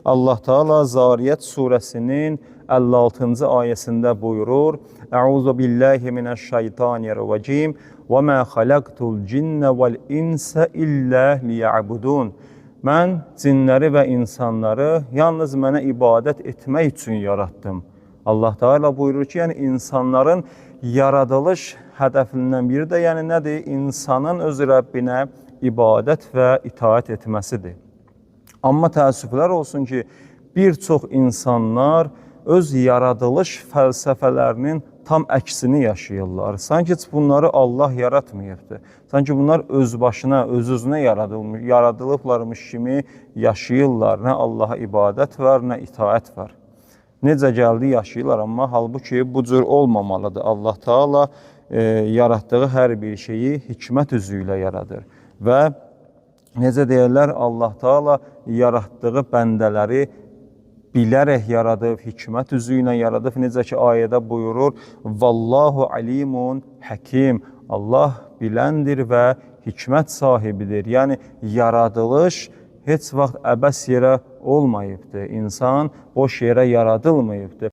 Allah Teala Zariyat suresinin 56. ayesinde buyurur: Euzu billahi mineşşeytanirracim ve ma halaqtul cinne vel insa illa liya'budun. Mən cinləri və insanları yalnız mənə ibadət etmək üçün yaratdım. Allah Teala buyurur ki, yəni insanların yaradılış hədəfindən biri də yəni nədir? İnsanın öz Rəbbinə ibadət və itaət etməsidir. Amma təəssüflər olsun ki, bir çox insanlar öz yaradılış fəlsəfələrinin tam əksini yaşayırlar. Sanki bunları Allah yaratmayıbdır. Sanki bunlar öz başına, öz-özünə yaradılıblarmış kimi yaşayırlar. Nə Allaha ibadət var, nə itaət var. Necə gəldi yaşayırlar, amma halbuki bu cür olmamalıdır. Allah Teala yaratdığı hər bir şeyi hikmət üzü ilə yaradır. Və necə deyirlər, Allah Teala yaratdığı bəndələri bilərək yaradıb, hikmət üzü ilə yaradıb. Necə ki, ayədə buyurur, Vallahu alimun həkim. Allah biləndir və hikmət sahibidir. Yəni, yaradılış heç vaxt əbəs yerə olmayıbdır. İnsan boş yerə yaradılmayıbdır.